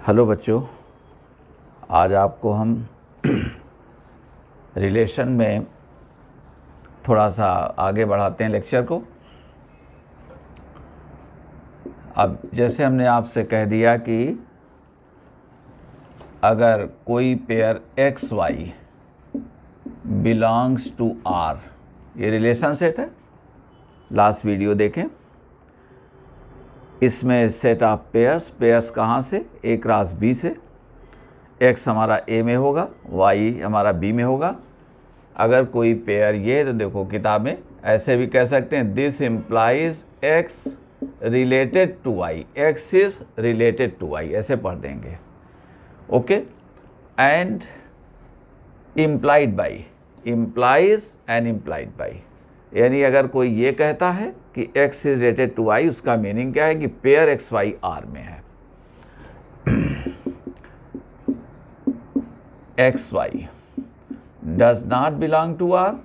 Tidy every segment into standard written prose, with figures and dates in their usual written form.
Hello बच्चों, आज आपको हम रिलेशन में थोड़ा सा आगे बढ़ाते हैं लेक्चर को। अब जैसे हमने आपसे कह दिया कि अगर कोई pair x y belongs to R, ये रिलेशन सेट है, लास्ट वीडियो देखें। इसमें सेट ऑफ पेयर्स कहाँ से? ए क्रॉस बी से। एक्स हमारा ए में होगा, वाई हमारा बी में होगा। अगर कोई पेयर ये, तो देखो किताब में ऐसे भी कह सकते हैं, this implies x related to y, x is related to y, ऐसे पढ़ देंगे। Okay, and implied by, implies and implied by, यानी अगर कोई ये कहता है कि x is related to y, उसका मीनिंग क्या है कि पेयर एक्स वाई आर में है। X y does not belong to R,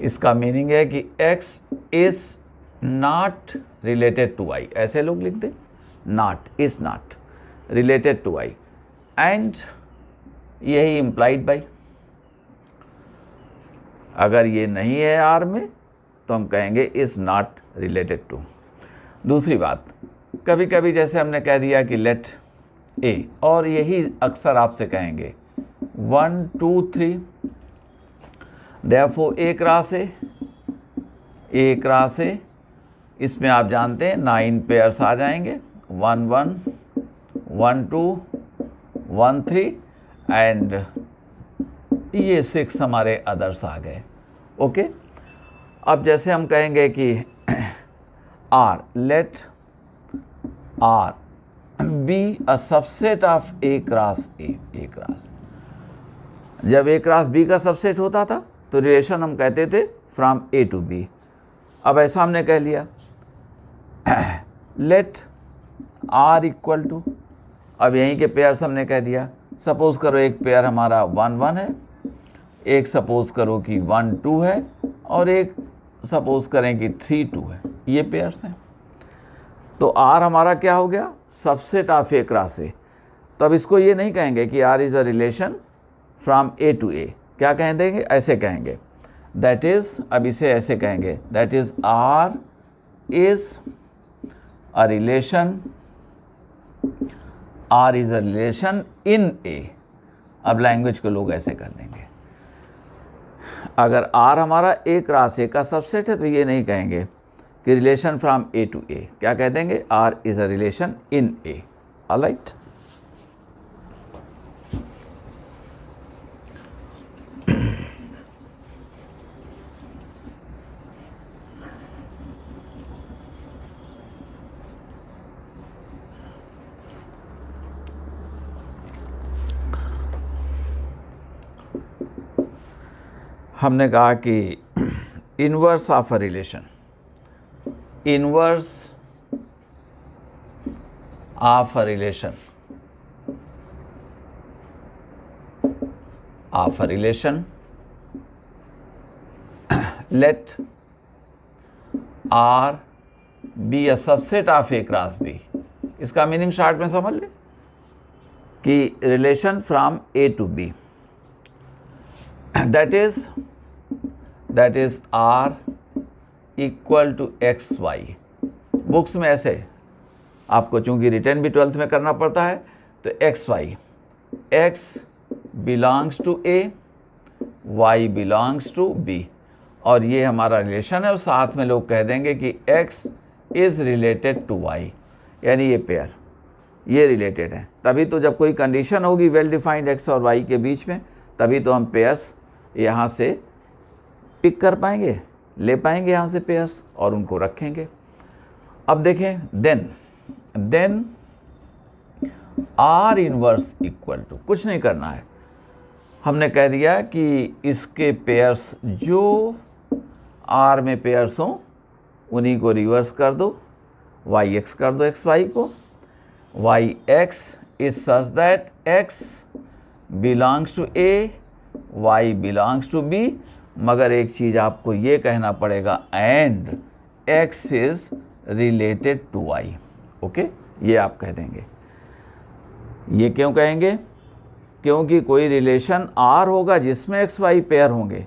इसका मीनिंग है कि x is not related to y, ऐसे लोग लिख दे, not is not related to y, and यही इम्प्लाइड बाई, अगर ये नहीं है आर में तो हम कहेंगे इज नॉट रिलेटेड टू। दूसरी बात, कभी कभी जैसे हमने कह दिया कि लेट ए, और यही अक्सर आपसे कहेंगे 1 2 3, therefore A cross A, A cross ए, इसमें आप जानते हैं 9 पेयर्स आ जाएंगे, 1 1 1 2 1 3 एंड ये 6 हमारे अदर्स आ गए। ओके, अब जैसे हम कहेंगे कि R, let R be a subset of A cross A, A cross, जब ए क्रॉस बी का सबसेट होता था तो रिलेशन हम कहते थे फ्रॉम ए टू बी। अब ऐसा हमने कह लिया लेट आर इक्वल टू, अब यहीं के पेयर्स हमने कह दिया, सपोज करो एक पेयर हमारा 1 1 है, एक सपोज करो कि 1 2 है, और एक सपोज करें कि 3 2 है, ये पेयर्स हैं। तो आर हमारा क्या हो गया? Subset of A cross A. तो अब इसको ये नहीं कहेंगे कि R is a relation from A to A, क्या कह देंगे? ऐसे कहेंगे, दैट इज़, अब इसे ऐसे कहेंगे, that is R is a relation, R is a relation in A. अब लैंग्वेज को लोग ऐसे कर देंगे, अगर आर हमारा ए क्रॉस ए का सबसेट है तो ये नहीं कहेंगे कि relation from A to A, क्या कह देंगे? R is a relation in A. Alright, हमने कहा कि inverse of a relation, inverse of a relation, of a relation, let R be a subset of A cross B. इसका meaning शॉर्ट में समझ ले कि relation from A to B, that is R equal to x y. Books में ऐसे आपको चूंकि रिटर्न भी 12th में करना पड़ता है, तो x y, x belongs to A, y belongs to B, और ये हमारा रिलेशन है, और साथ में लोग कह देंगे कि x is related to y, यानी ये पेयर ये रिलेटेड है। तभी तो जब कोई कंडीशन होगी वेल डिफाइंड एक्स और वाई के बीच में, तभी तो हम पेयर्स यहाँ से पिक कर पाएंगे, ले पाएंगे यहाँ से पेयर्स और उनको रखेंगे। अब देखें, then R inverse equal to, कुछ नहीं करना है, हमने कह दिया कि इसके पेयर्स जो आर में पेयर्स हों उन्हीं को रिवर्स कर दो, वाई एक्स कर दो एक्स वाई को, y x is such that x belongs to A, y belongs to B, मगर एक चीज़ आपको ये कहना पड़ेगा, and x is related to y. Okay, ये आप कह देंगे। ये क्यों कहेंगे? क्योंकि कोई रिलेशन आर होगा जिसमें एक्स वाई पेयर होंगे,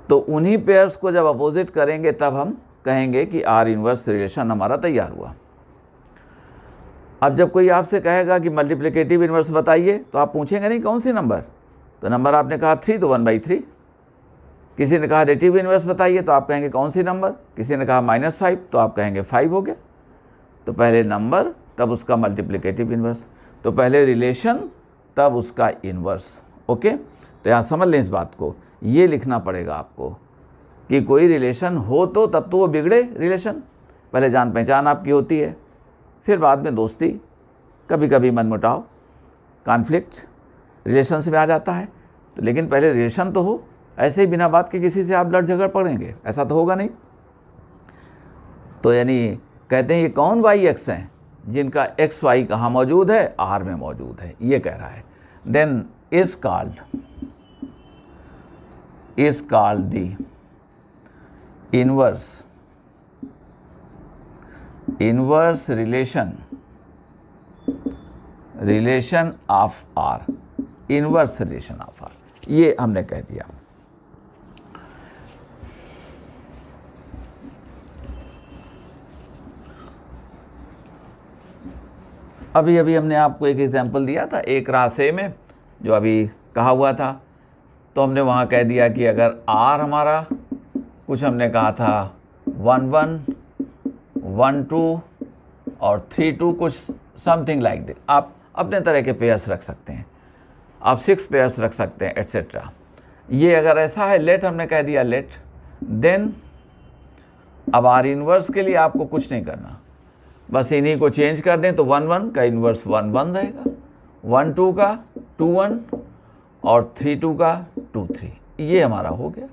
तो उन्हीं पेयर्स को जब अपोजिट करेंगे तब हम कहेंगे कि आर इन्वर्स रिलेशन हमारा तैयार हुआ। अब जब कोई आपसे कहेगा कि मल्टीप्लिकेटिव इन्वर्स बताइए, तो आप पूछेंगे नहीं कौन सी नंबर, तो नंबर आपने कहा 3 तो 1/3। किसी ने कहा एडिटिव इन्वर्स बताइए, तो आप कहेंगे कौन सी नंबर। किसी ने कहा -5 तो आप कहेंगे 5 हो गया। तो पहले नंबर तब उसका मल्टीप्लिकेटिव इन्वर्स, तो पहले रिलेशन तब उसका इन्वर्स। ओके, तो यहाँ समझ लें इस बात को, ये लिखना पड़ेगा आपको कि कोई रिलेशन हो तो तब तो वो बिगड़े रिलेशन। पहले जान पहचान आपकी होती है, फिर बाद में दोस्ती, कभी कभी मनमुटाव, कॉन्फ्लिक्ट रिलेशन में आ जाता है। तो लेकिन पहले रिलेशन तो हो, ऐसे ही बिना बात के किसी से आप लड़ झगड़ पड़ेंगे, ऐसा तो होगा नहीं। तो यानी कहते हैं ये कौन वाई एक्स हैं जिनका एक्स वाई कहाँ मौजूद है? आर में मौजूद है, ये कह रहा है। Then is called the inverse relation of R, inverse relation of R, ये हमने कह दिया। अभी अभी हमने आपको एक एग्जांपल दिया था एक राशि में जो अभी कहा हुआ था, तो हमने वहाँ कह दिया कि अगर आर हमारा कुछ हमने कहा था 1 1 1 2 और 3 2 कुछ समथिंग लाइक दिस। आप अपने तरह के पेयर्स रख सकते हैं, आप 6 पेयर्स रख सकते हैं एट्सेट्रा। ये अगर ऐसा है लेट, हमने कह दिया लेट, देन अब आर इन्वर्स के लिए आपको कुछ नहीं करना, बस इन्हीं को चेंज कर दें तो 1 1 का इन्वर्स 1 1 रहेगा, 1 2 का 2 1 और 3 2 का 2 3। ये हमारा हो गया,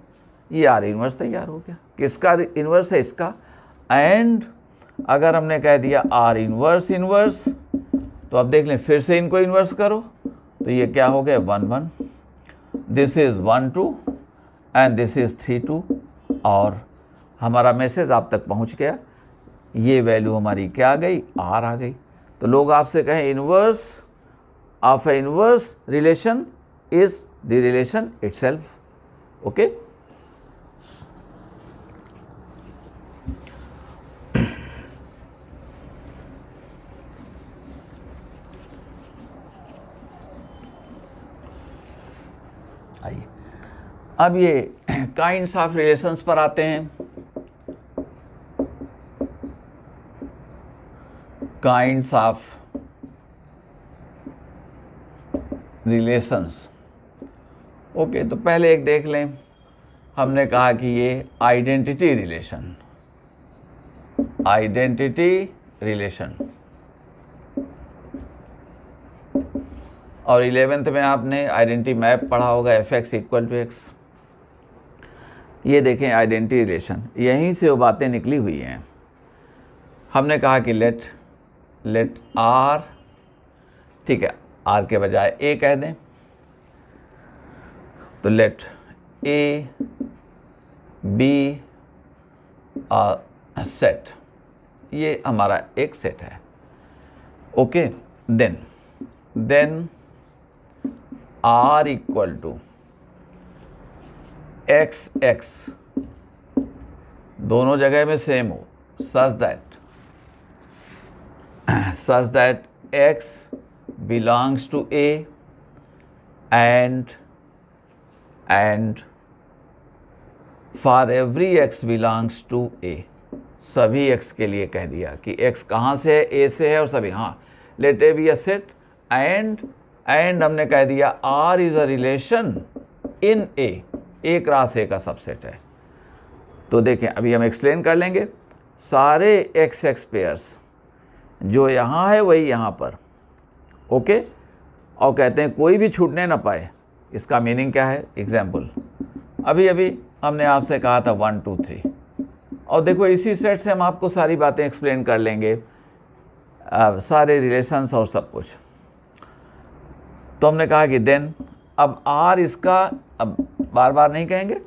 ये आर इन्वर्स तैयार हो गया। किसका इन्वर्स है? इसका। एंड अगर हमने कह दिया आर इन्वर्स इन्वर्स, तो अब देख लें फिर से इनको इन्वर्स करो, तो ये क्या हो गया? 1 1, this is 1 2 and this is 3 2। और हमारा मैसेज आप तक पहुंच गया, ये वैल्यू हमारी क्या आ गई? आर आ गई। तो लोग आपसे कहें inverse of A inverse relation is the relation itself. Okay, आइए अब ये काइंड्स ऑफ रिलेशंस पर आते हैं। Kinds of relations. ओके, तो पहले एक देख लें, हमने कहा कि ये आइडेंटिटी रिलेशन, और 11th में आपने आइडेंटिटी मैप पढ़ा होगा, f(x) = x। ये देखें आइडेंटिटी रिलेशन, यहीं से वो बातें निकली हुई हैं। हमने कहा कि लेट आर, ठीक है, आर के बजाय ए कह दें, तो लेट ए बी सेट, ये हमारा एक सेट है। Okay, then R equal to x दोनों जगह में सेम हो, such that x belongs to A and for every x belongs to A, सभी x के लिए कह दिया कि x कहाँ से है? A से है, और सभी, हाँ, let A be a set and हमने कह दिया R is a relation in A, एक क्लास A का सबसेट है। तो देखें अभी हम एक्सप्लेन कर लेंगे, सारे x पेयर्स जो यहाँ है वही यहाँ पर। ओके, और कहते हैं कोई भी छूटने ना पाए। इसका मीनिंग क्या है? एग्जाम्पल, अभी हमने आपसे कहा था 1 2 3, और देखो इसी सेट से हम आपको सारी बातें एक्सप्लेन कर लेंगे, सारे रिलेशंस और सब कुछ। तो हमने कहा कि देन अब आर इसका, अब बार बार नहीं कहेंगे,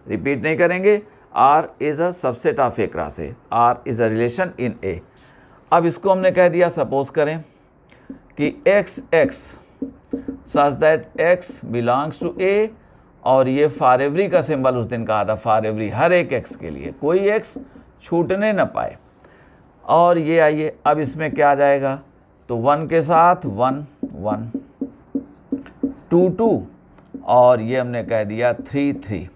रिपीट नहीं करेंगे, R is a subset of A class A, R is a relation in A. अब इसको हमने कह दिया, सपोज करें कि x such that x belongs to a, और ये फॉर एवरी का सिंबल उस दिन कहा था, फॉर एवरी, हर एक x के लिए, कोई x छूटने न पाए। और ये आइए अब इसमें क्या आ जाएगा, तो 1 के साथ 1 1, 2 2, और ये हमने कह दिया 3 3।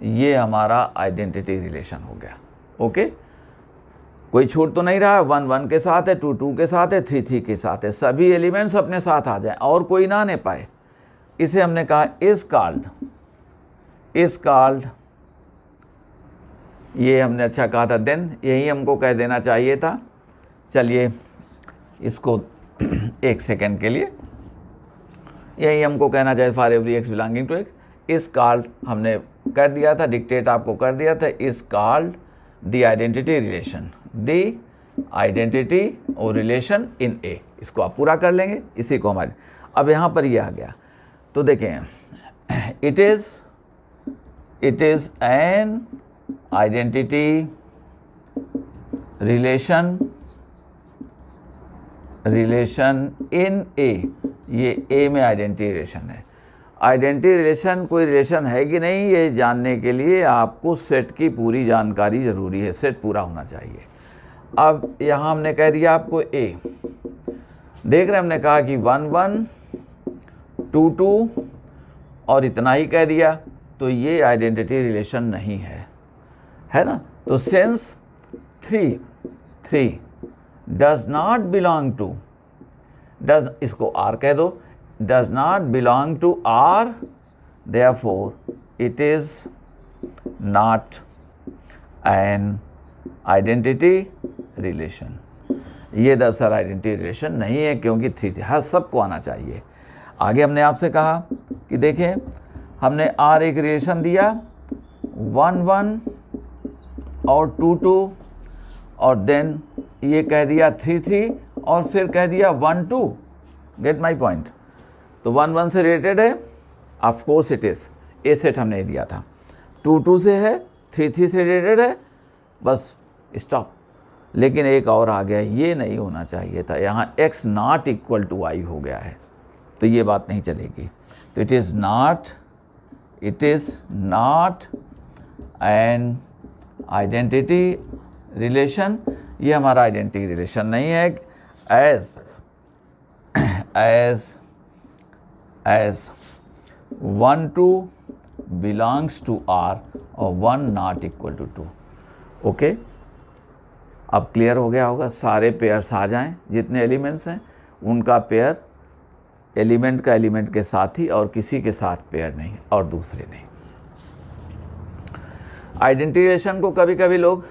ये हमारा आइडेंटिटी रिलेशन हो गया। ओके, कोई छूट तो नहीं रहा, 1 1 के साथ है, 2 2 के साथ है, 3 3 के साथ है, सभी एलिमेंट्स अपने साथ आ जाए और कोई ना आने पाए। इसे हमने कहा इज कॉल्ड, ये हमने अच्छा कहा था, देन यही हमको कह देना चाहिए था। चलिए इसको एक सेकेंड के लिए यही हमको कहना चाहिए, for every x belonging to x is called, हमने कर दिया था, डिक्टेट आपको कर दिया था, is called the identity relation, the identity और रिलेशन इन ए। इसको आप पूरा कर लेंगे, इसी को हमारे अब यहाँ पर ये आ गया। तो देखें, it is an identity relation in A, ये ए में आइडेंटिटी रिलेशन है। आइडेंटिटी रिलेशन कोई रिलेशन है कि नहीं, ये जानने के लिए आपको सेट की पूरी जानकारी ज़रूरी है, सेट पूरा होना चाहिए। अब यहाँ हमने कह दिया आपको ए, देख रहे हैं, हमने कहा कि 1 1 2 2 और इतना ही कह दिया, तो ये आइडेंटिटी रिलेशन नहीं है ना। तो since 3 3 does not belong to, does इसको आर कह दो, does not belong to R, therefore it is not an identity relation. ये दरअसल आइडेंटिटी रिलेशन नहीं है, क्योंकि 3 हर सबको आना चाहिए। आगे हमने आपसे कहा कि देखें, हमने आर एक रिलेशन दिया 1 1 और 2 2, और देन ये कह दिया 3 3, और फिर कह दिया 1 2। Get my point. तो 1 1 से रिलेटेड है, of course it is, A set हमने दिया था। 2 2 से है, 3 3 से रिलेटेड है, बस स्टॉप। लेकिन एक और आ गया, ये नहीं होना चाहिए था, यहाँ x not equal to y हो गया है, तो ये बात नहीं चलेगी। तो it is not an identity relation, ये हमारा आइडेंटिटी रिलेशन नहीं है। एज 1 2 बिलोंग्स टू R और 1 नॉट इक्वल टू 2। ओके, अब क्लियर हो गया होगा। सारे पेयर्स आ जाएं, जितने एलिमेंट्स हैं उनका पेयर एलिमेंट का एलिमेंट के साथ ही, और किसी के साथ पेयर नहीं और दूसरे नहीं। आइडेंटिटी रिलेशन को कभी कभी लोग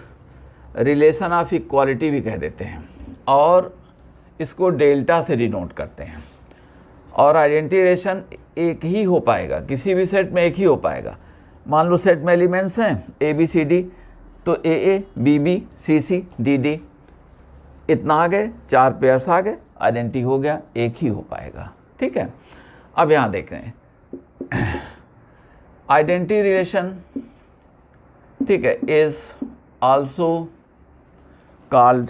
रिलेशन ऑफ इक्वालिटी भी कह देते हैं, और इसको डेल्टा से डिनोट करते हैं। और आइडेंटिटी रिलेशन एक ही हो पाएगा, किसी भी सेट में एक ही हो पाएगा। मान लो सेट में एलिमेंट्स हैं ए बी सी डी, तो A A B B C C D D, इतना आ गए, 4 पेयर्स आ गए, आइडेंटिटी हो गया, एक ही हो पाएगा। ठीक है, अब यहाँ देख रहे हैं आइडेंटिटी रिलेशन, ठीक है, is also called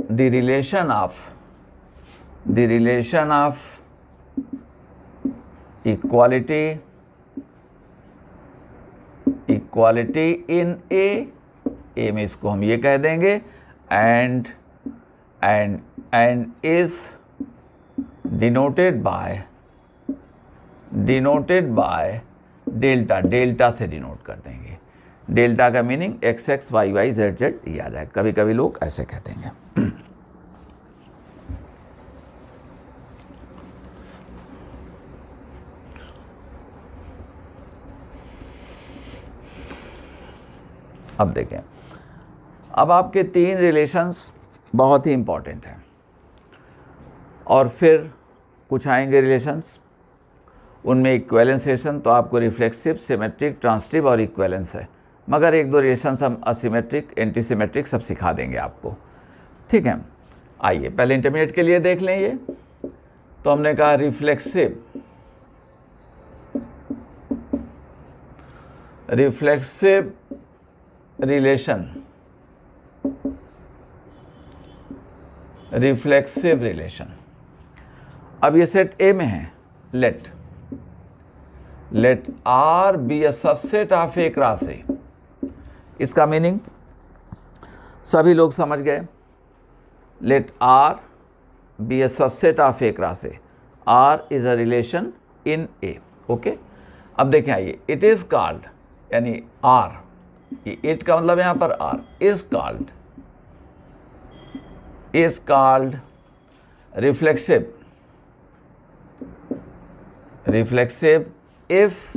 the relation of equality in A में इसको हम ये कह देंगे, and is denoted by delta से डिनोट कर देंगे। डेल्टा का meaning x x y y z z ये आ जाए, कभी कभी लोग ऐसे कहते हैं। अब देखें, अब आपके 3 रिलेशंस बहुत ही इंपॉर्टेंट हैं, और फिर कुछ आएंगे रिलेशंस, उनमें इक्वेलेंस रिलेशन तो आपको रिफ्लेक्सिव, सिमेट्रिक, ट्रांसिटिव और इक्वेलेंस है, मगर 1-2 रिलेशंस हम असिमेट्रिक, एंटीसिमेट्रिक सब सिखा देंगे आपको। ठीक है, आइए पहले इंटरमीडिएट के लिए देख लें। ये तो हमने कहा रिफ्लेक्सिव रिलेशन रिफ्लेक्सिव रिलेशन। अब ये सेट ए में है, let R be a subset of A cross A. इसका मीनिंग सभी लोग समझ गए। Let R be a subset of A cross A. R is a relation in A. Okay, अब देखें आइए, इट इज कॉल्ड, यानी R, इट का मतलब यहां पर R is called reflexive if,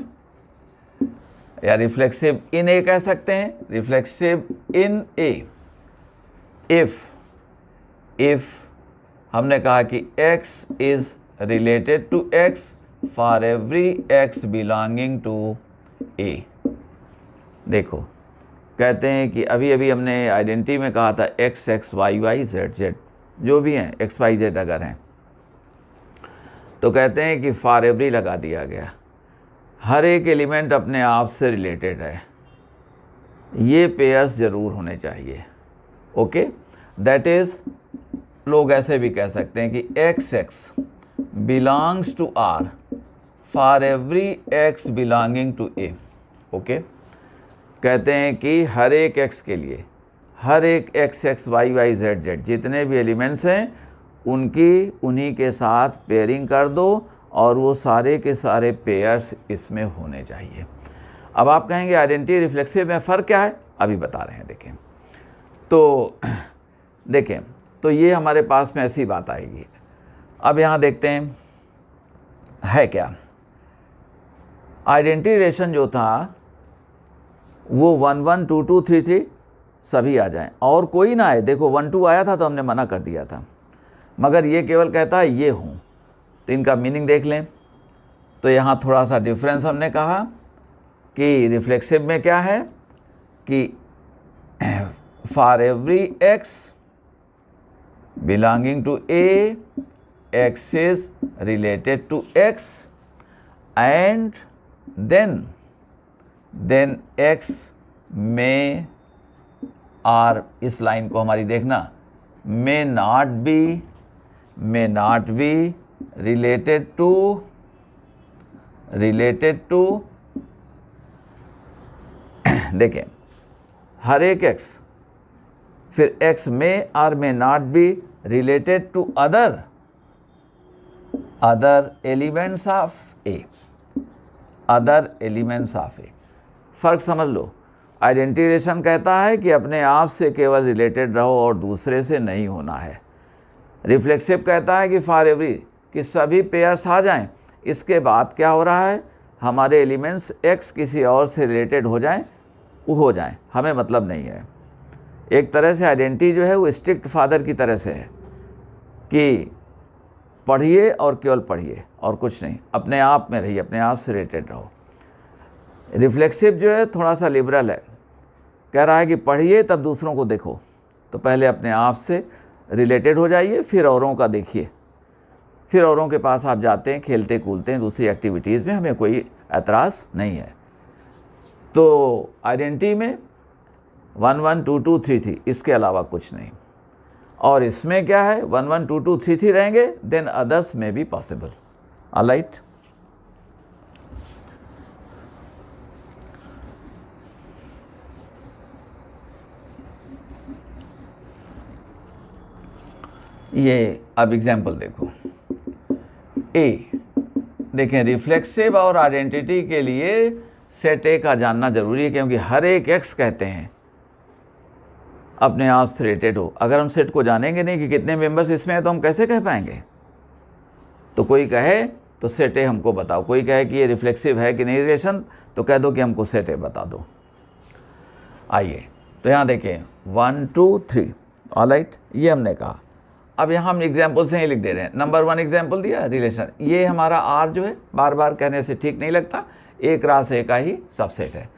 या रिफ्लेक्सिव इन ए कह सकते हैं, रिफ्लेक्सिव इन ए इफ हमने कहा कि x is related to x for every x belonging to a। देखो, कहते हैं कि अभी हमने आइडेंटिटी में कहा था x x y y z z जो भी हैं x y z अगर हैं, तो कहते हैं कि फॉर एवरी लगा दिया गया, हर एक एलिमेंट अपने आप से रिलेटेड है, ये पेयर्स ज़रूर होने चाहिए। ओके, दैट इज़, लोग ऐसे भी कह सकते हैं कि x x belongs to R for every x belonging to A. Okay, कहते हैं कि हर एक एक्स के लिए, हर एक x x y y z z जितने भी एलिमेंट्स हैं उन्हीं के साथ पेयरिंग कर दो और वो सारे के सारे पेयर्स इसमें होने चाहिए। अब आप कहेंगे आइडेंटिटी रिफ्लेक्सिव में फ़र्क क्या है, अभी बता रहे हैं। देखें तो ये हमारे पास में ऐसी बात आएगी। अब यहाँ देखते हैं है क्या, आइडेंटिटी रिलेशन जो था वो 1 1 2 2 3 3 सभी आ जाएं और कोई ना आए। देखो 1 2 आया था तो हमने मना कर दिया था, मगर ये केवल कहता है ये हूँ, तो इनका मीनिंग देख लें। तो यहाँ थोड़ा सा डिफरेंस हमने कहा कि रिफ्लेक्सिव में क्या है कि for every x belonging to A, x is related to x and then x में आर, इस लाइन को हमारी देखना, may not be related to देखें हर एक x, फिर x may or may not be related to other elements of A, फ़र्क समझ लो। आइडेंटिटी रिलेशन कहता है कि अपने आप से केवल रिलेटेड रहो और दूसरे से नहीं होना है। रिफ्लेक्सिव कहता है कि फॉर एवरी, कि सभी पेयर्स आ जाएं। इसके बाद क्या हो रहा है, हमारे एलिमेंट्स x किसी और से रिलेटेड हो जाएं, वो हो जाएं, हमें मतलब नहीं है। एक तरह से आइडेंटिटी जो है वो स्ट्रिक्ट फादर की तरह से है कि पढ़िए और केवल पढ़िए और कुछ नहीं, अपने आप में रहिए, अपने आप से रिलेटेड रहो। रिफ्लेक्सिव जो है थोड़ा सा लिबरल है, कह रहा है कि पढ़िए तब दूसरों को देखो, तो पहले अपने आप से रिलेटेड हो जाइए, फिर औरों का देखिए, फिर औरों के पास आप जाते हैं, खेलते कूदते हैं, दूसरी एक्टिविटीज़ में हमें कोई एतराज़ नहीं है। तो आइडेंटिटी में 1 1 2 2 3 3 इसके अलावा कुछ नहीं, और इसमें क्या है 1 1 2 2 3 3 रहेंगे, देन अदर्स में बी पॉसिबल। ऑलराइट, ये अब एग्जाम्पल देखो। ए, देखें रिफ्लेक्सिव और आइडेंटिटी के लिए सेट ए का जानना जरूरी है, क्योंकि हर एक एक्स कहते हैं अपने आप से रिलेटेड हो। अगर हम सेट को जानेंगे नहीं कि कितने मेंबर्स इसमें हैं तो हम कैसे कह पाएंगे। तो कोई कहे तो सेट ए हमको बताओ, कोई कहे कि ये रिफ्लेक्सिव है कि नहीं रिलेशन, तो कह दो कि हमको सेट ए बता दो। आइए तो यहाँ देखें 1 2 3, ऑलराइट, ये हमने कहा। अब यहाँ हम एग्जाम्पल से ही लिख दे रहे हैं। नंबर 1 एग्जाम्पल दिया रिलेशन, ये हमारा आर जो है बार बार कहने से ठीक नहीं लगता, ए क्रॉस ए का ही सबसेट है।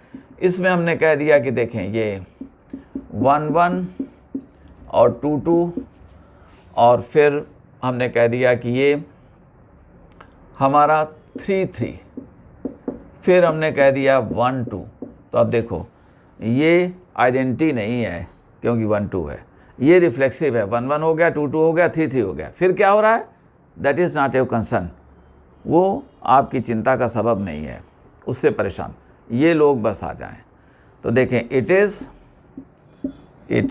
इसमें हमने कह दिया कि देखें ये 1 1 और 2 2, और फिर हमने कह दिया कि ये हमारा 3 3, फिर हमने कह दिया 1 2। तो अब देखो ये आइडेंटिटी नहीं है क्योंकि 1 2 है, ये रिफ्लेक्सिव है, 1 1 हो गया, 2 2 हो गया, 3 3 हो गया, फिर क्या हो रहा है, that is not your concern, वो आपकी चिंता का सबब नहीं है, उससे परेशान, ये लोग बस आ जाएं। तो देखें, it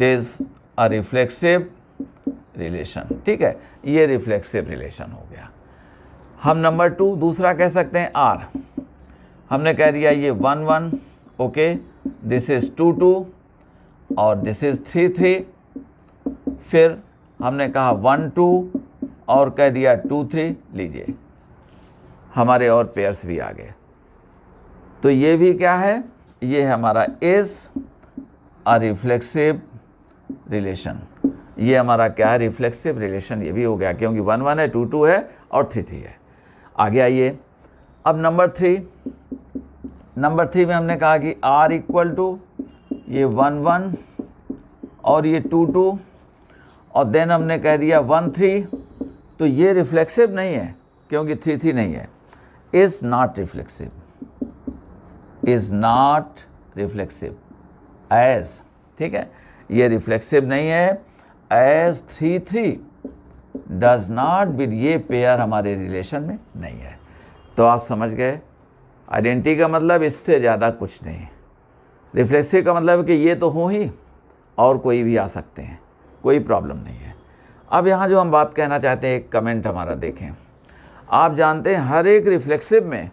is a reflexive relation, ठीक है, ये रिफ्लेक्सिव रिलेशन हो गया। हम नंबर 2 दूसरा कह सकते हैं आर, हमने कह दिया ये 1 1, ओके, दिस इज़ 2 2 और दिस इज़ 3 3, फिर हमने कहा 1 2 और कह दिया 2 3, लीजिए हमारे और पेयर्स भी आ गए। तो ये भी क्या है, ये हमारा इज़ अ रिफ्लेक्सिव रिलेशन, ये हमारा क्या है, रिफ्लेक्सिव रिलेशन, ये भी हो गया क्योंकि 1 1 है, 2 2 है और 3 3 है। आगे आइए, अब नंबर 3 में हमने कहा कि R इक्वल टू ये 1 1 और ये 2 2 और देन हमने कह दिया 1 3, तो ये रिफ्लेक्सिव नहीं है क्योंकि 3 3 नहीं है, is not reflexive, is not reflexive as, ठीक है, ये रिफ्लेक्सिव नहीं है, एज 3 3 डज नॉट बिट, ये पेयर हमारे रिलेशन में नहीं है। तो आप समझ गए, आइडेंटिटी का मतलब इससे ज़्यादा कुछ नहीं, रिफ्लेक्सिव का मतलब है कि ये तो हो ही और कोई भी आ सकते हैं, कोई प्रॉब्लम नहीं है। अब यहाँ जो हम बात कहना चाहते हैं, एक कमेंट हमारा देखें, आप जानते हैं हर एक रिफ्लेक्सिव में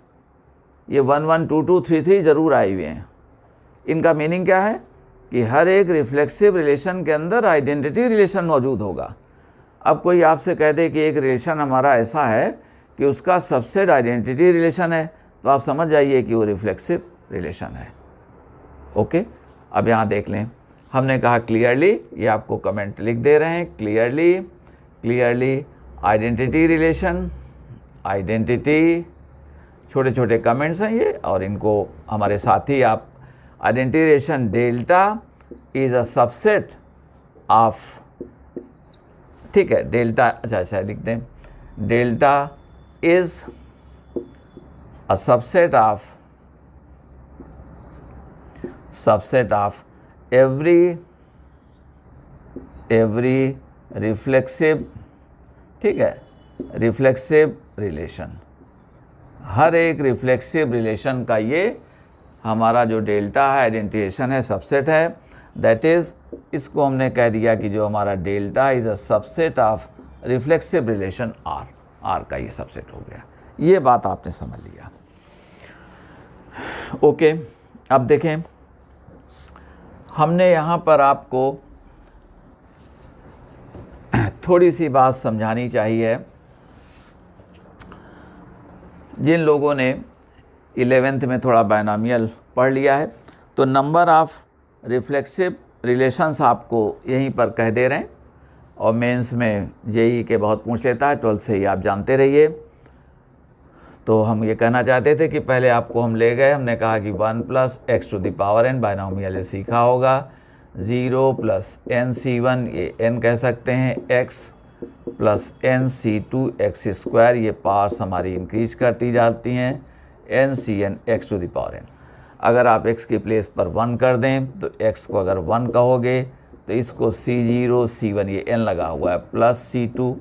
ये 1 1 2 2 3 3 ज़रूर आए हुए हैं। इनका मीनिंग क्या है कि हर एक रिफ्लेक्सिव रिलेशन के अंदर आइडेंटिटी रिलेशन मौजूद होगा। अब कोई आपसे कह दे कि एक रिलेशन हमारा ऐसा है कि उसका सबसेट आइडेंटिटी रिलेशन है, तो आप समझ जाइए कि वो रिफ्लेक्सिव रिलेशन है। ओके, अब यहाँ देख लें, हमने कहा क्लियरली, ये आपको कमेंट लिख दे रहे हैं, क्लियरली आइडेंटिटी रिलेशन, आइडेंटिटी, छोटे छोटे कमेंट्स हैं ये, और इनको हमारे साथ ही आप identity relation delta is a subset of, ठीक है, डेल्टा, अच्छा लिख दें, delta is a subset of every reflexive, ठीक है, रिफ्लेक्सिव रिलेशन, हर एक रिफ्लेक्सिव रिलेशन का ये हमारा जो डेल्टा है, आइडेंटिफिकेशन है, सबसेट है, दैट इज़, इसको हमने कह दिया कि जो हमारा delta is a subset of reflexive relation R का ये सबसेट हो गया। ये बात आपने समझ लिया। ओके, अब देखें, हमने यहाँ पर आपको थोड़ी सी बात समझानी चाहिए। जिन लोगों ने 11th में थोड़ा बायनॉमियल पढ़ लिया है, तो नंबर ऑफ रिफ्लेक्सिव रिलेशंस आपको यहीं पर कह दे रहे हैं, और मेंस में जेई के बहुत पूछ लेता है, 12th से ही आप जानते रहिए। तो हम ये कहना चाहते थे कि पहले आपको हम ले गए, हमने कहा कि 1 + x to the power n, binomial ये सीखा होगा, 0 + nc1, ये n कह सकते हैं, x + nc2 x², ये पावर्स हमारी इंक्रीज करती जाती हैं, ncn x to the power n। अगर आप x की प्लेस पर 1 कर दें, तो x को अगर 1 कहोगे तो इसको c0 c1, ये n लगा हुआ है, plus c2,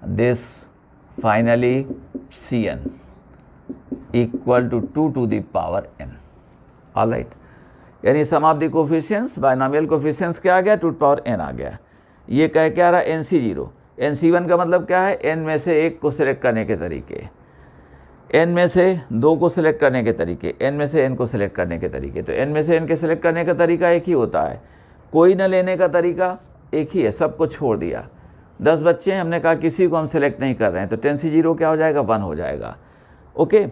this finally cn equal to 2 to the power n। All right, यानी sum of the coefficients, binomial coefficients क्या आ गया, 2 टू पावर n आ गया। ये कह क्या रहा, nc0, nc1 का मतलब क्या है, n में से 1 को सिलेक्ट करने के तरीके, n में से 2 को सिलेक्ट करने के तरीके, n में से n को सिलेक्ट करने के तरीके। तो n में से n के सिलेक्ट करने का तरीका एक ही होता है, कोई न लेने का तरीका एक ही है, सबको छोड़ दिया। 10 बच्चे हैं, हमने कहा किसी को हम सिलेक्ट नहीं कर रहे हैं, तो 10c0 क्या हो जाएगा, 1 हो जाएगा। ओके,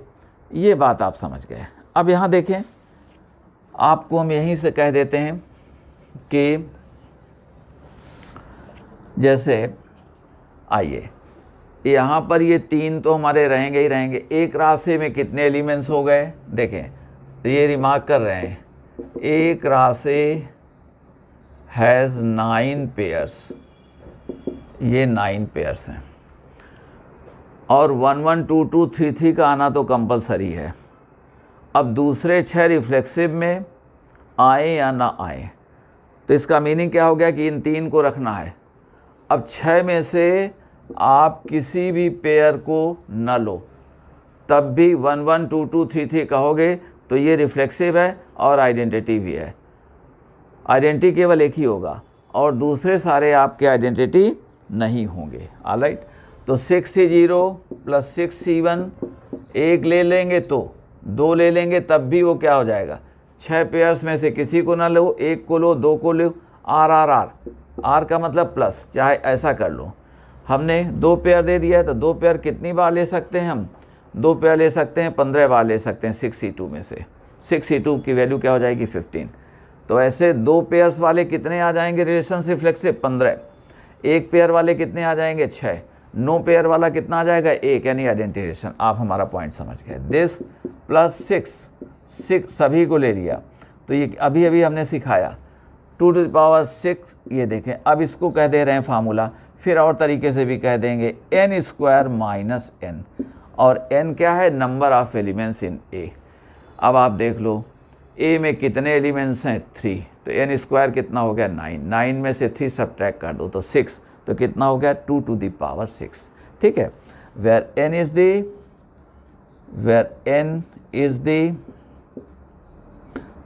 ये बात आप समझ गए। अब यहाँ देखें, आपको हम यहीं से कह देते हैं कि जैसे आइए, यहाँ पर ये 3 तो हमारे रहेंगे ही रहेंगे। एक राशि में कितने एलिमेंट्स हो गए, देखें, ये रिमार्क कर रहे हैं, एक राशि हैज़ 9 पेयर्स, ये 9 पेयर्स हैं, और 1 1 2 2 3 3 का आना तो कंपलसरी है। अब दूसरे 6 रिफ्लेक्सिव में आए या ना आए, तो इसका मीनिंग क्या हो गया कि इन 3 को रखना है। अब 6 में से आप किसी भी पेयर को न लो, तब भी 1 1 2 2 3 3 कहोगे तो ये रिफ्लेक्सिव है और आइडेंटिटी भी है। आइडेंटिटी केवल एक ही होगा और दूसरे सारे आपके आइडेंटिटी नहीं होंगे। ऑलराइट, तो 6C0 प्लस 6C1 एक ले लेंगे तो 2 ले लेंगे तब भी वो क्या हो जाएगा, 6 पेयर्स में से किसी को ना लो, एक को लो, 2 को लो। आर आर आर, आर का मतलब प्लस, चाहे ऐसा कर लो। हमने 2 पेयर दे दिया है तो 2 पेयर कितनी बार ले सकते हैं हम, 2 पेयर ले सकते हैं, 15 बार ले सकते हैं 6C2 में से। 6C2 की वैल्यू क्या हो जाएगी 15। तो ऐसे 2 पेयर्स वाले कितने आ जाएंगे रिलेशन रिफ्लेक्सिव 15। 1 पेयर वाले कितने आ जाएंगे 6। 9 पेयर वाला कितना आ जाएगा 1, यानी आइडेंटिफिकेशन। आप हमारा पॉइंट समझ गए। दिस प्लस 6 सभी को ले लिया। तो ये अभी अभी हमने सिखाया 2 टू द पावर 6। ये देखें, अब इसको कह दे रहे हैं फार्मूला, फिर और तरीके से भी कह देंगे n स्क्वायर माइनस n, और n क्या है, number of elements in A। अब आप देख लो A में कितने एलिमेंट्स हैं 3, तो n स्क्वायर कितना हो गया 9। 9 में से 3 सब्ट्रैक्ट कर दो तो 6, तो कितना हो गया 2 टू द पावर 6। ठीक है, where n is the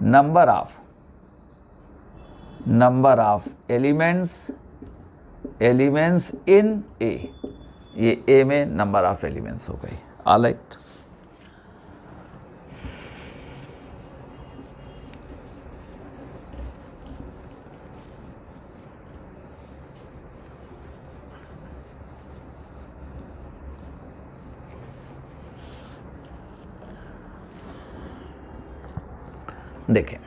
number of elements in A। ये A में नंबर ऑफ एलिमेंट्स हो गई। ऑलराइट, देखें,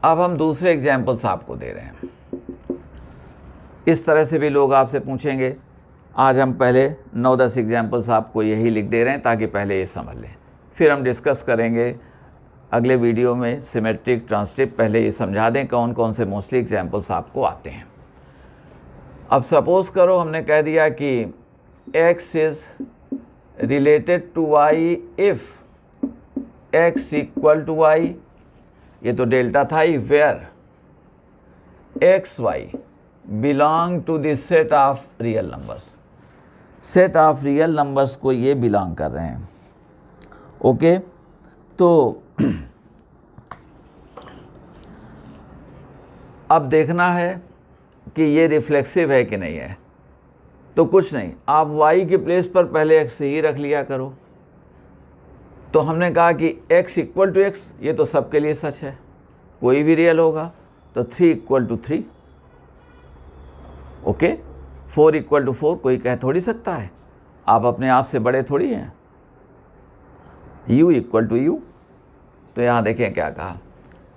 अब हम दूसरे एग्जाम्पल्स आपको दे रहे हैं। इस तरह से भी लोग आपसे पूछेंगे। आज हम पहले 9-10 एग्जाम्पल्स आपको यही लिख दे रहे हैं ताकि पहले ये समझ लें, फिर हम डिस्कस करेंगे अगले वीडियो में सिमेट्रिक ट्रांसटिव। पहले ये समझा दें कौन कौन से मोस्टली एग्जाम्पल्स आपको आते हैं। अब सपोज करो हमने कह दिया कि x is related to y if x equal to y, ये तो डेल्टा था ही, where xy belong to the set of real numbers. Set of real numbers को ये बिलोंग कर रहे हैं। ओके, तो अब देखना है कि ये रिफ्लेक्सिव है कि नहीं है। तो कुछ नहीं, आप y के प्लेस पर पहले x ही रख लिया करो। तो हमने कहा कि x इक्वल टू x, ये तो सबके लिए सच है, कोई भी रियल होगा। तो 3 equal to 3, okay. 4 equal to 4 कोई कह थोड़ी सकता है, आप अपने आप से बड़े थोड़ी हैं। u इक्वल टू u, तो यहाँ देखें क्या कहा,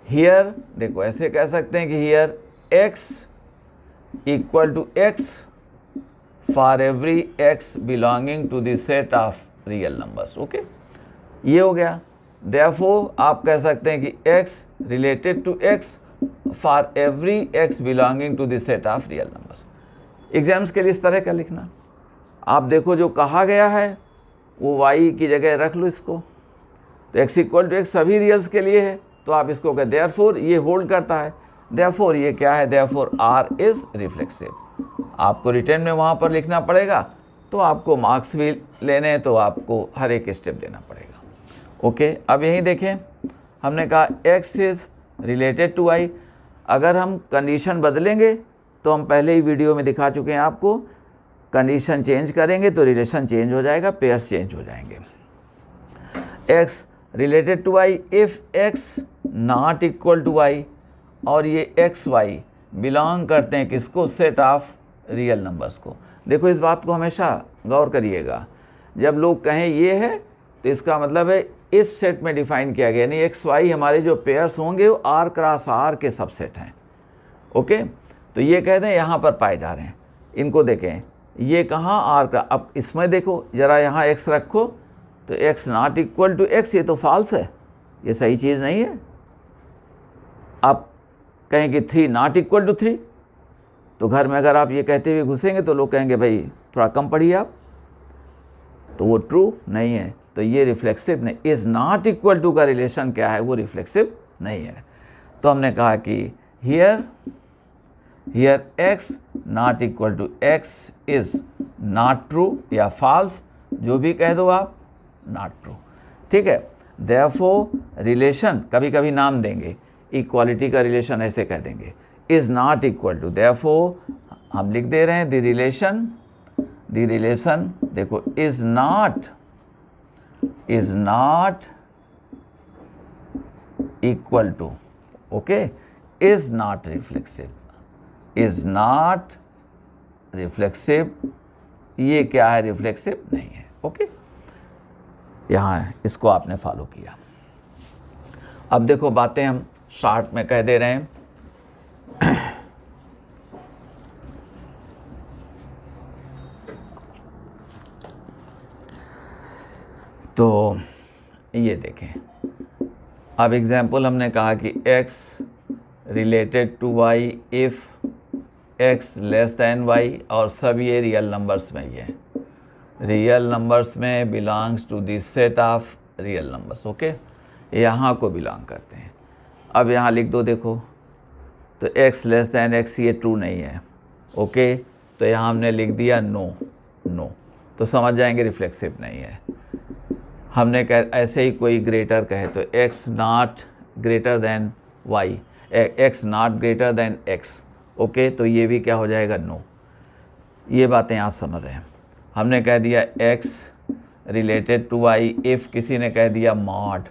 हियर देखो ऐसे कह सकते हैं कि here x equal to x for every x belonging to the set of real numbers. Okay, ये हो गया। देयरफॉर आप कह सकते हैं कि x related to x for every x belonging to the set of real numbers. Exams के लिए इस तरह का लिखना। आप देखो जो कहा गया है वो y की जगह रख लो इसको। तो x इक्वल टू x सभी रियल्स के लिए है, तो आप इसको कहें देयरफॉर ये होल्ड करता है। देयरफॉर ये क्या है, देयरफॉर r इज रिफ्लेक्सिव। आपको रिटर्न में वहाँ पर लिखना पड़ेगा, तो आपको मार्क्स भी लेने हैं, तो आपको हर एक स्टेप देना पड़ेगा। ओके, अब यहीं देखें, हमने कहा x is related to y। अगर हम कंडीशन बदलेंगे तो हम पहले ही वीडियो में दिखा चुके हैं आपको, कंडीशन चेंज करेंगे तो रिलेशन चेंज हो जाएगा, पेयर्स चेंज हो जाएंगे। x related to y if x not equal to y, और ये एक्स वाई बिलोंग करते हैं किसको, सेट ऑफ रियल नंबर्स को। देखो इस बात को हमेशा गौर करिएगा, जब लोग कहें ये है तो इसका मतलब है इस सेट में डिफाइन किया गया, यानी एक्स वाई हमारे जो पेयर्स होंगे वो आर क्रॉस आर के सबसेट हैं। ओके, तो ये कहते हैं यहाँ पर पाए जा रहे हैं। इनको देखें, ये कहाँ आर का, अब इसमें देखो ज़रा, यहाँ एक्स रखो तो x not equal to x, ये तो फॉल्स है, ये सही चीज़ नहीं है। आप कहें कि 3 नॉट इक्वल टू 3, तो घर में अगर आप ये कहते हुए घुसेंगे तो लोग कहेंगे भाई थोड़ा कम पढ़िए आप, तो वो ट्रू नहीं है। तो ये रिफ्लेक्सिव नहीं, इज़ नॉट इक्वल टू का रिलेशन क्या है, वो रिफ्लेक्सिव नहीं है। तो हमने कहा कि here here x not equal to x is not true या फॉल्स, जो भी कह दो आप, नॉट ट्रू। ठीक है, देयरफॉर रिलेशन, कभी कभी नाम देंगे, इक्वालिटी का रिलेशन ऐसे कह देंगे, is not equal to, therefore हम लिख दे रहे हैं द रिलेशन देखो is not equal to, okay, is not reflexive, ये क्या है, रिफ्लेक्सिव नहीं है। ओके, यहाँ इसको आपने फॉलो किया। अब देखो बातें हम शॉर्ट में कह दे रहे हैं। तो ये देखें, अब एग्जाम्पल हमने कहा कि x related to y if x less than y, और सब ये रियल नंबर्स में ही है, रियल नंबर्स में belongs to this set of real numbers. Okay, यहाँ को बिलोंग करते हैं। अब यहाँ लिख दो, देखो तो x लेस दैन x ये ट्रू नहीं है। ओके, तो यहाँ हमने लिख दिया नो, तो समझ जाएंगे रिफ्लेक्सिव नहीं है। हमने ऐसे ही कोई ग्रेटर कहे तो x not greater than y, x not greater than x, okay, तो ये भी क्या हो जाएगा, नो। ये बातें आप समझ रहे हैं। हमने कह दिया x related to y if किसी ने कह दिया mod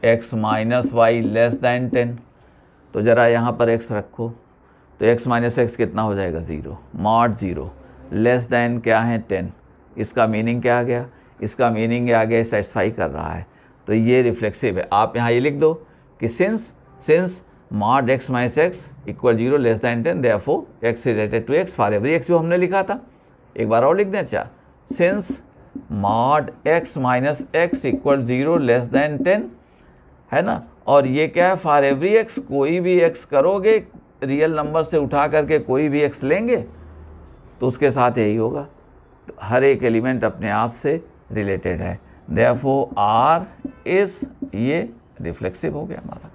x minus y less than 10, तो ज़रा यहाँ पर x रखो, तो x माइनस एक्स कितना हो जाएगा, 0, मॉड 0 लेस दैन क्या है, 10। इसका मीनिंग क्या आ गया, इसका मीनिंग आ गया सेटिस्फाई कर रहा है, तो ये रिफ्लेक्सिव है। आप यहाँ ये लिख दो कि since mod x minus x equal 0 less than 10, therefore x related to x for every x, जो हमने लिखा था। एक बार और लिख दें, अच्छा, since mod x minus x equal 0 less than 10, है ना, और ये क्या है, फॉर एवरी x, कोई भी x करोगे रियल नंबर से उठा करके कोई भी x लेंगे तो उसके साथ यही होगा, तो हर एक एलिमेंट अपने आप से रिलेटेड है। देयरफॉर R इज, ये रिफ्लेक्सिव हो गया हमारा,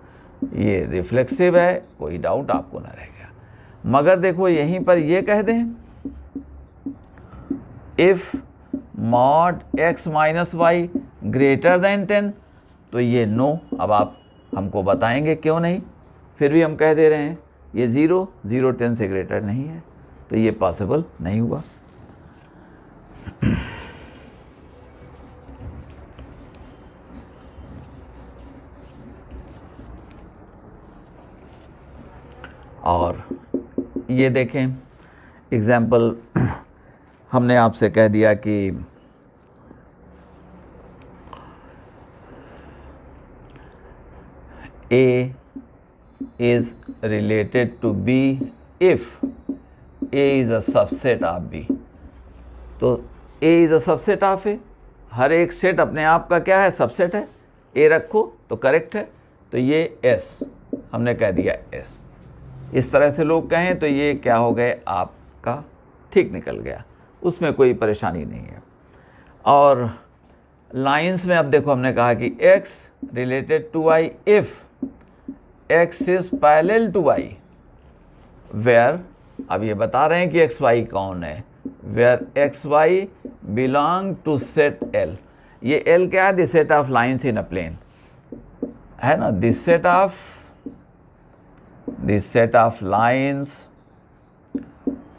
ये रिफ्लेक्सिव है, कोई डाउट आपको ना रह गया। मगर देखो यहीं पर ये कह दें if mod x minus y greater than 10, तो ये नो। अब आप हमको बताएंगे क्यों नहीं, फिर भी हम कह दे रहे हैं ये 0 10 से ग्रेटर नहीं है, तो ये पॉसिबल नहीं हुआ। और ये देखें एग्जाम्पल, हमने आपसे कह दिया कि A is related to B if A is a subset of B, तो A is a subset of A, हर एक सेट अपने आप का क्या है, सबसेट है, A रखो तो करेक्ट है, तो ये S हमने कह दिया S। इस तरह से लोग कहें तो ये क्या हो गए, आपका ठीक निकल गया, उसमें कोई परेशानी नहीं है। और लाइंस में अब देखो हमने कहा कि x related to y if x is parallel to y, where, अब ये बता रहे हैं कि x y कौन है, where x y belong to set L। ये L क्या है, the set of lines in a plane, है ना, the set of lines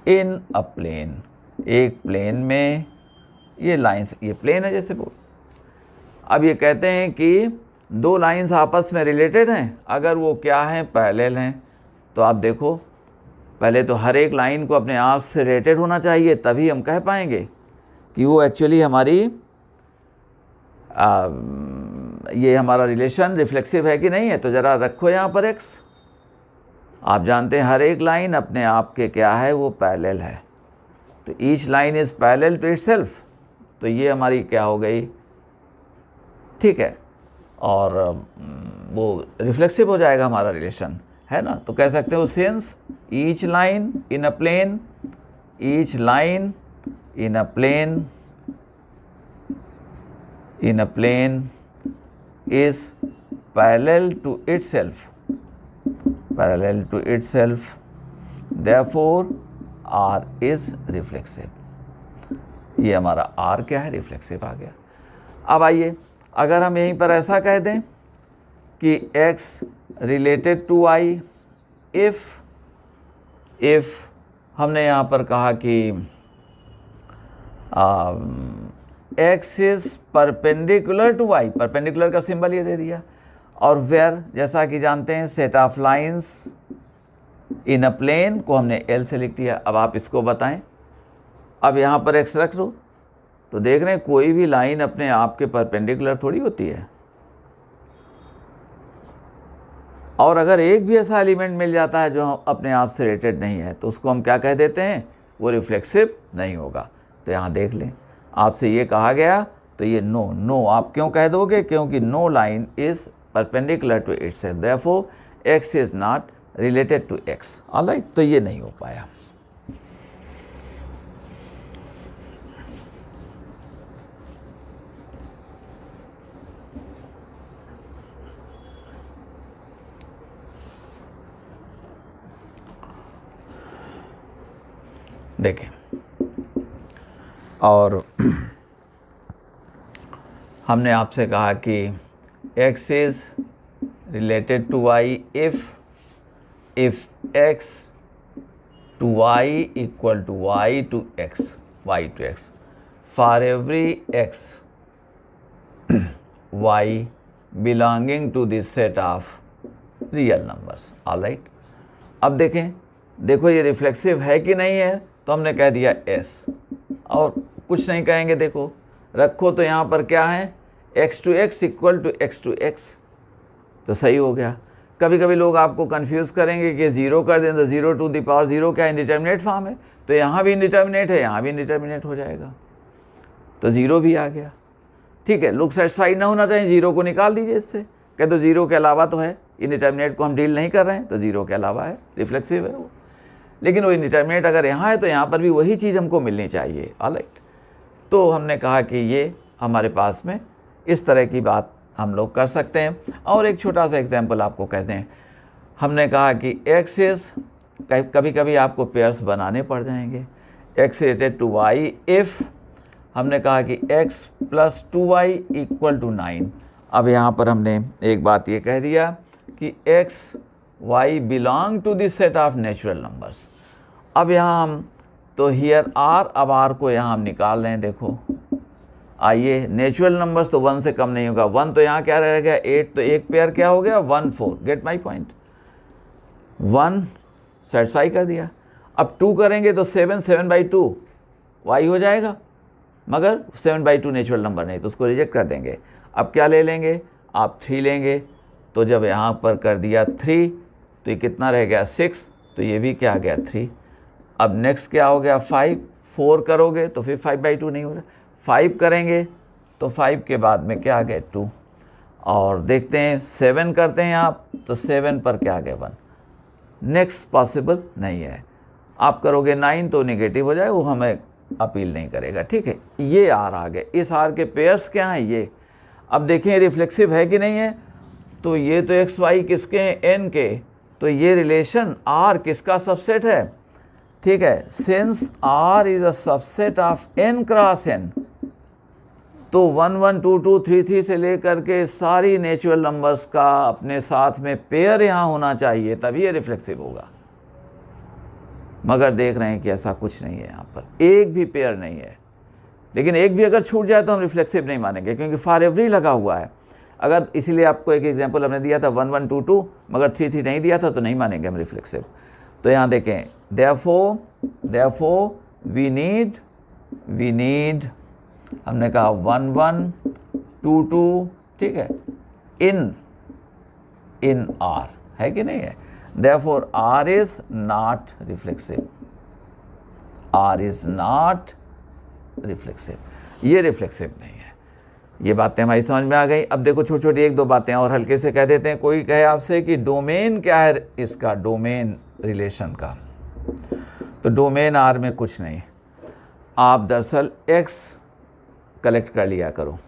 in a plane, एक प्लेन में ये लाइंस, ये प्लेन है जैसे बोल। अब ये कहते हैं कि दो लाइंस आपस में रिलेटेड हैं, अगर वो क्या हैं, पैरेलल हैं, तो आप देखो पहले तो हर एक लाइन को अपने आप से रिलेटेड होना चाहिए, तभी हम कह पाएंगे कि वो एक्चुअली हमारी ये हमारा रिलेशन रिफ्लेक्सिव है कि नहीं है। तो ज़रा रखो यहाँ पर x, आप जानते हैं हर एक लाइन अपने आप के क्या है, वो पैरेलल है, तो each line is parallel to itself, तो ये हमारी क्या हो गई, ठीक है, और वो रिफ्लेक्सिव हो जाएगा हमारा रिलेशन, है ना। तो कह सकते हो since each line in a plane, each line in a plane is parallel to itself, therefore R is reflexive. ये हमारा आर क्या है, रिफ्लेक्सिव आ गया। अब आइए, अगर हम यहीं पर ऐसा कह दें कि x related to y, if हमने यहाँ पर कहा कि x is perpendicular to y, perpendicular का सिंबल ये दे दिया, और वेयर, जैसा कि जानते हैं set of lines in a plane को हमने L से लिख दिया। अब आप इसको बताएं, अब यहाँ पर x रख दो, तो देख रहे हैं कोई भी लाइन अपने आप के परपेंडिकुलर थोड़ी होती है, और अगर एक भी ऐसा एलिमेंट मिल जाता है जो अपने आप से रिलेटेड नहीं है तो उसको हम क्या कह देते हैं, वो रिफ्लेक्सिव नहीं होगा। तो यहाँ देख लें, आपसे ये कहा गया तो ये नो, नो आप क्यों कह दोगे, क्योंकि no line is perpendicular to itself, therefore x is not related to x। Alright, तो ये नहीं हो पाया। देखें, और हमने आपसे कहा कि x is related to y if x to y equal to y to x, for every x y belonging to this set of real numbers. Alright, अब देखें, देखो ये रिफ्लेक्सिव है कि नहीं है, तो हमने कह दिया S, और कुछ नहीं कहेंगे। देखो रखो तो यहाँ पर क्या है, x to x equal to x to x, तो सही हो गया। कभी कभी लोग आपको कंफ्यूज करेंगे कि 0 कर दें तो 0 टू द पावर 0 क्या इंडिटर्मिनेट फॉर्म है, तो यहाँ भी इंडिटर्मिनेट है, यहाँ भी इंडिटर्मिनेट हो जाएगा, तो 0 भी आ गया। ठीक है, लोग सेटिस्फाइड ना होना चाहिए, 0 को निकाल दीजिए इससे, कह दो 0 के अलावा तो है, इंडिटर्मिनेट को हम डील नहीं कर रहे हैं, तो 0 के अलावा है, रिफ्लेक्सिव है वो। लेकिन वो इंडिटर्मिनेट अगर यहाँ है तो यहाँ पर भी वही चीज़ हमको मिलनी चाहिए। ऑलराइट, तो हमने कहा कि ये हमारे पास में इस तरह की बात हम लोग कर सकते हैं। और एक छोटा सा एग्जांपल आपको कहते हैं, हमने कहा कि x इज, कभी कभी आपको पेयर्स बनाने पड़ जाएंगे, x related to y if हमने कहा कि x plus 2y equal to 9। अब यहाँ पर हमने एक बात ये कह दिया कि x y belong to this set of natural numbers. अब यहाँ हम तो हियर r, अब r को यहाँ हम निकाल रहे हैं। देखो आइए, नेचुरल नंबर्स तो 1 से कम नहीं होगा, 1 तो यहाँ क्या रह गया 8, तो एक पेयर क्या हो गया 1 4, गेट माई पॉइंट, 1 सेटिस्फाई कर दिया। अब 2 करेंगे तो 7/2 y हो जाएगा, मगर 7/2 नेचुरल नंबर नहीं, तो उसको रिजेक्ट कर देंगे। अब क्या ले लेंगे आप, 3 लेंगे, तो जब यहाँ पर कर दिया 3 तो ये कितना रह गया 6, तो ये भी क्या आ गया 3। अब नेक्स्ट क्या हो गया 5, 4 करोगे तो फिर 5/2 नहीं हो रहा, 5 करेंगे तो 5 के बाद में क्या आ गया 2, और देखते हैं 7 करते हैं आप, तो 7 पर क्या आ गया 1, नेक्स्ट पॉसिबल नहीं है। आप करोगे 9 तो नेगेटिव हो जाएगा, वो हमें अपील नहीं करेगा। ठीक है, ये आर आ गए, इस आर के पेयर्स क्या हैं ये। अब देखें रिफ्लेक्सिव है कि नहीं है, तो ये तो एक्स वाई किसके हैं एन के, तो ये रिलेशन आर किसका सबसेट है। ठीक है, since R is a subset of N cross N, तो 1 1 2 2 3 3 से लेकर के सारी नेचुरल नंबर्स का अपने साथ में पेयर यहाँ होना चाहिए, तभी ये रिफ्लेक्सिव होगा। मगर देख रहे हैं कि ऐसा कुछ नहीं है, यहाँ पर एक भी पेयर नहीं है। लेकिन एक भी अगर छूट जाए तो हम रिफ्लेक्सिव नहीं मानेंगे, क्योंकि फॉर एवरी लगा हुआ है। अगर इसीलिए आपको एक एग्जांपल हमने दिया था 1 1 2 2, मगर 3 3 नहीं दिया था, तो नहीं मानेंगे हम रिफ्लेक्सिव। तो यहाँ देखें, therefore वी नीड हमने कहा 1 1 2 2, ठीक है, इन आर है कि नहीं है। therefore R is not reflexive, R is not reflexive, ये रिफ्लेक्सिव नहीं है। ये बातें हमारी समझ में आ गई। अब देखो छोटी छोटी एक दो बातें और हल्के से कह देते हैं। कोई कहे आपसे कि डोमेन क्या है इसका, डोमेन रिलेशन का, तो डोमेन आर में कुछ नहीं, आप दरअसल एक्स कलेक्ट कर लिया करो।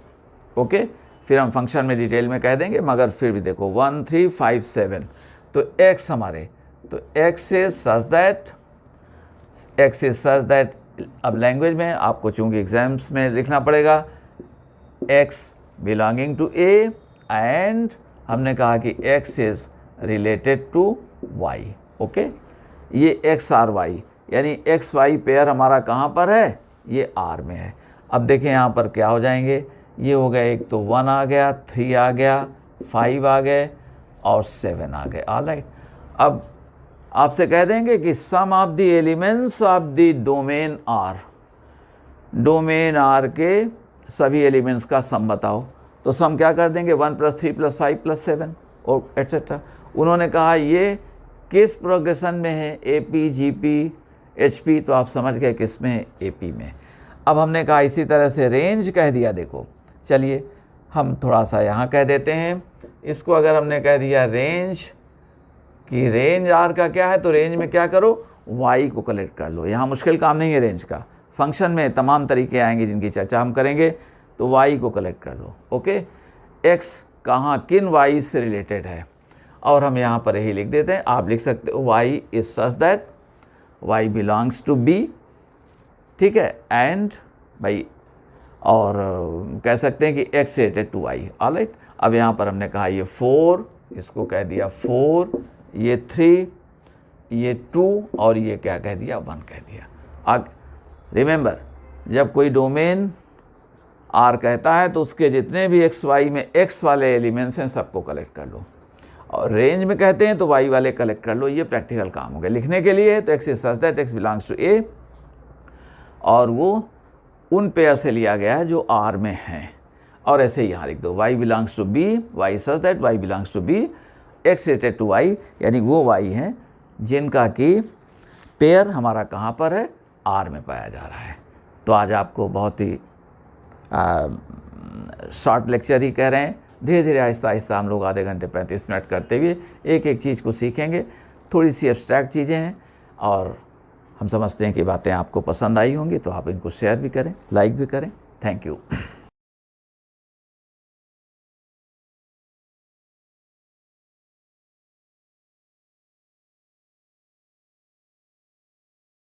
ओके, फिर हम फंक्शन में डिटेल में कह देंगे, मगर फिर भी देखो 1 3 5 7, तो x हमारे तो x इज सच दैट, अब लैंग्वेज में आपको चूंकि एग्जाम्स में लिखना पड़ेगा, x belonging to a and हमने कहा कि x is related to y। Okay, ये x और y यानी x y पेयर हमारा कहाँ पर है, ये R में है। अब देखें यहाँ पर क्या हो जाएंगे, ये हो गया, एक तो 1 आ गया, 3 आ गया, 5 आ गए और 7 आ गए। ऑलराइट, अब आपसे कह देंगे कि some of the elements of the domain R, domain R के सभी एलिमेंट्स का सम बताओ। तो सम क्या कर देंगे, 1 + 3 + 5 + 7 और एट्सेट्रा। उन्होंने कहा ये किस प्रोग्रेशन में है, AP, GP, HP, तो आप समझ गए किस में है, AP में। अब हमने कहा इसी तरह से रेंज कह दिया। देखो चलिए हम थोड़ा सा यहाँ कह देते हैं इसको। अगर हमने कह दिया रेंज कि रेंज R का क्या है, तो रेंज में क्या करो, Y को कलेक्ट कर लो। यहाँ मुश्किल काम नहीं है रेंज का, फंक्शन में तमाम तरीके आएंगे जिनकी चर्चा हम करेंगे। तो Y को कलेक्ट कर लो। ओके, X कहाँ किन Y से रिलेटेड है, और हम यहाँ पर यही लिख देते हैं। आप लिख सकते हो Y is such that Y belongs to B, ठीक है, एंड भाई, और कह सकते हैं कि X related to Y। Alright, अब यहाँ पर हमने कहा ये 4, इसको कह दिया 4, ये 3, ये 2 और ये क्या कह दिया, 1 कह दिया। अब रिमेंबर, जब कोई डोमेन R कहता है तो उसके जितने भी x y में x वाले एलिमेंट्स हैं सबको कलेक्ट कर लो, और रेंज में कहते हैं तो y वाले कलेक्ट कर लो। ये प्रैक्टिकल काम हो गया। लिखने के लिए तो x is such that x belongs to A, और वो उन पेयर से लिया गया है जो R में हैं, और ऐसे ही यहाँ लिख दो y belongs to B, y such that y belongs to B, x related to y, यानी वो y हैं जिनका कि पेयर हमारा कहाँ पर है, R में पाया जा रहा है। तो आज आपको बहुत ही शॉर्ट लेक्चर ही कह रहे हैं। धीरे धीरे आहिस्ता आहिस्ता हम लोग आधे घंटे 35 मिनट करते हुए एक एक चीज़ को सीखेंगे। थोड़ी सी एब्स्ट्रैक्ट चीज़ें हैं और हम समझते हैं कि बातें आपको पसंद आई होंगी, तो आप इनको शेयर भी करें, लाइक भी करें। Thank you.